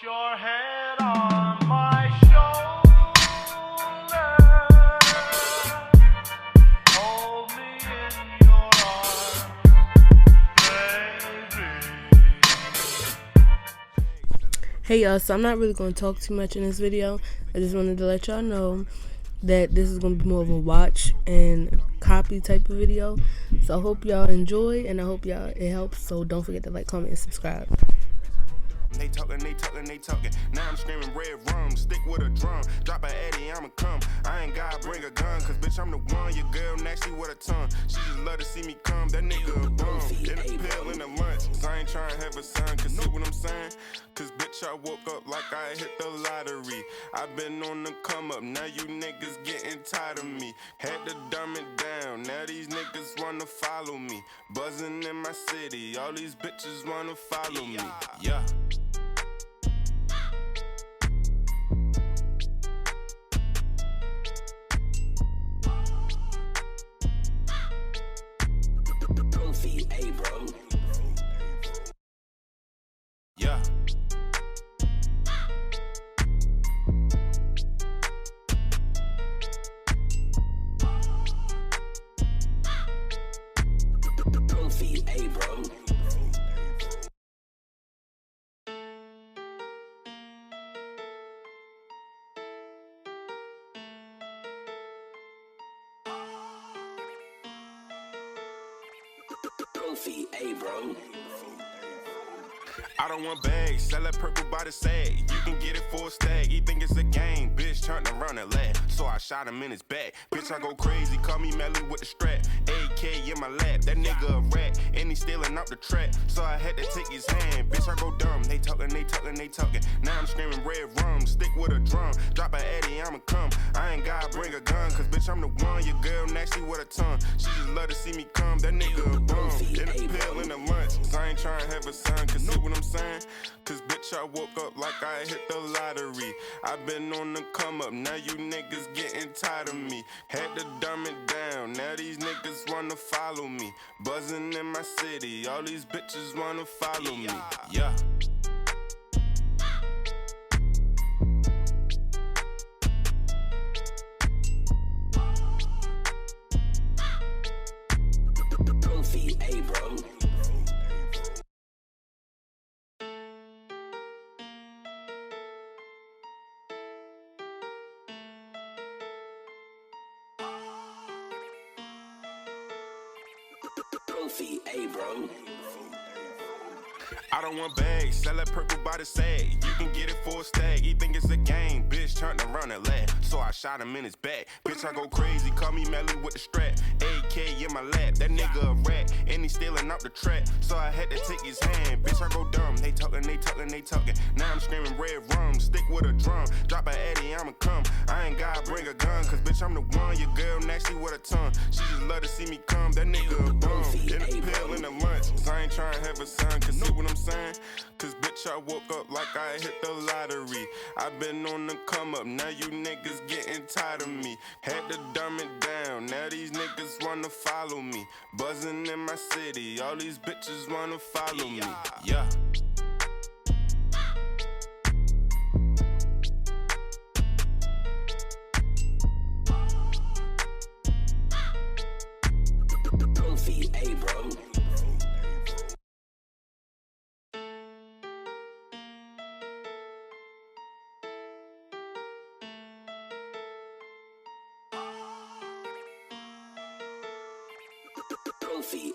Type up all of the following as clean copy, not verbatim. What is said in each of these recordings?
your head on my shoulder. Hold me in your arms, baby. Hey y'all, so I'm not really going to talk too much in this video. I just wanted to let y'all know that this is going to be more of a watch and copy type of video. So I hope y'all enjoy, and I hope y'all it helps. So don't forget to like, comment, and subscribe. They talking. Now I'm screaming red rum, stick with a drum. Drop a Eddie, I'ma come. I ain't gotta bring a gun, cause bitch, I'm the one. Your girl nasty with a tongue. She just love to see me come. That nigga a bum. In the pill, in the lunch. Cause I ain't trying to have a son. Cause see what I'm saying? Cause bitch, I woke up like I hit the lottery. I been on the come up. Now you niggas getting tired of me. Had to dumb it down. Now these niggas wanna follow me. Buzzing in my city. All these bitches wanna follow me. Yeah. Eyebrow. Yeah. Eyebrow. Eyebrow. I don't want bags, sell that purple by the sag. You can get it for a stag. He think it's a game, bitch, turned around and laugh. So I shot him in his back. Bitch, I go crazy, call me Melly with the strap. AK in my lap, that nigga a rat, and he stealing out the trap. So I had to take his hand, bitch, I go dumb. They talking. Now I'm screaming red rum, stick with a drum. Drop a Eddie, I'ma come. I ain't gotta bring a gun, cause bitch, I'm the one. Your girl nasty with a tongue. She just love to see me come. That nigga a bum. In the pill, in the lunch. Cause I ain't trying to have a son, cause see what I'm saying? Cause bitch, I woke up like I hit the lottery. I been on the come up, now you niggas getting tired of me. Had to dumb it down, now these niggas wanna follow me. Buzzing in my city, all these bitches wanna follow me. Yeah. Eyebrow. Eyebrow. I don't want bags, sell that purple by the sag. You can get it for a stag. He think it's a game, bitch, turned around and laugh. So I shot him in his back. Bitch, I go crazy, call me Melly with the strap. AK in my lap, that nigga a rat, and he stealing out the trap. So I had to take his hand, bitch, I go dumb. They talking. Now I'm screaming red rum, stick with a drum. Drop a Eddie, I'ma come. I ain't gotta bring a gun, cause bitch, I'm the one. Your girl nasty with a tongue. She just love to see me come. That nigga a bum. In the pill, in the lunch. Cause I ain't trying to have a son, cause see what I'm saying? Cause bitch, I woke up like I hit the lottery. I been on the come up, now you niggas getting tired of me. Had to dumb it down, now these niggas wanna follow me. Buzzing in my city, all these bitches wanna follow me. Yeah. Eyebrow.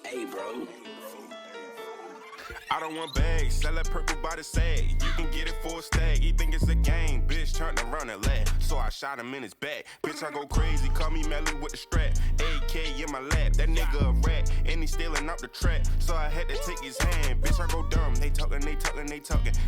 Eyebrow. I don't want bags, sell that purple by the sag. You can get it for a stag. He think it's a game, bitch, turned around and laugh. So I shot him in his back. Bitch, I go crazy, call me Melly with the strap. AK in my lap, that nigga a rat, and he stealing out the trap. So I had to take his hand, bitch, I go dumb. They talking.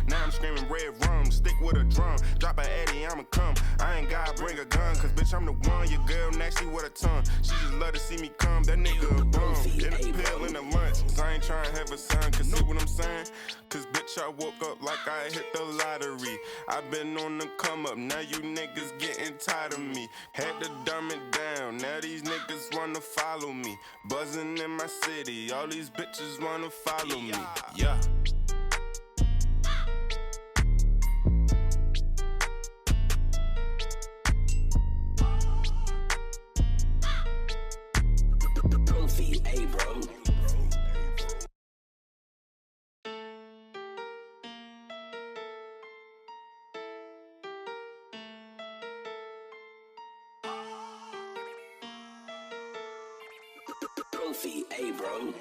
Now I'm screaming red rum, stick with a drum. Drop a Eddie, I'ma come. I ain't gotta bring a gun, cause bitch, I'm the one. Your girl nasty with a tongue. She just love to see me come. That nigga a bum. In the pill, in the lunch. Cause I ain't trying to have a son, cause see what I'm saying? Cause bitch, I woke up like I hit the lottery. I been on the come up, now you niggas getting tired of me. Had to dumb it down, now these niggas wanna follow me. Buzzing in my city, all these bitches wanna follow me. Yeah. Goofy, hey bro.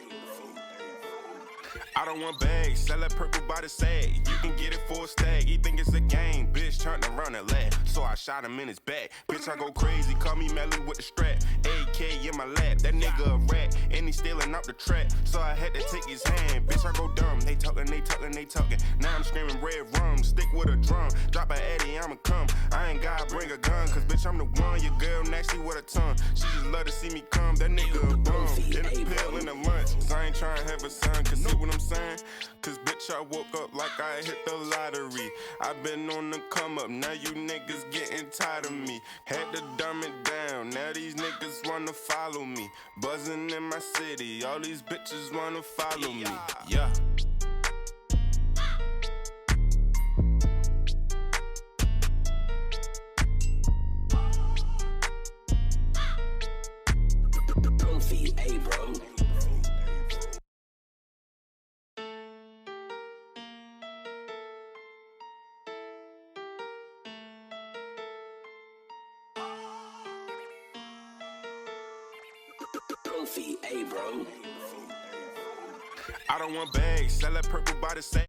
I don't want bags, sell that purple by the sag. You can get it for a stag. He think it's a game, bitch, turned around and laugh. So I shot him in his back. Bitch, I go crazy, call me Melly with the strap. AK in my lap, that nigga a rat, and he stealing out the trap. So I had to take his hand, bitch, I go dumb. They talking, they talking, they talking. Now I'm screaming red rum, stick with a drum. Drop a Eddie, I'ma come. I ain't gotta bring a gun, cause bitch, I'm the one. Your girl nasty with a tongue. She just love to see me come, that nigga a bum. In a pill in the lunch, cause I ain't trying to have a son. Cause see what I'm saying? Cause bitch, I woke up like I hit the lottery. I been on the come up, now you niggas getting tired of me. Had to dumb it down, now these niggas wanna follow me. Buzzing in my city, all these bitches wanna follow me. Yeah. Goofy, hey bro. Goofy, hey bro. I don't want bags, sell that purple by the same.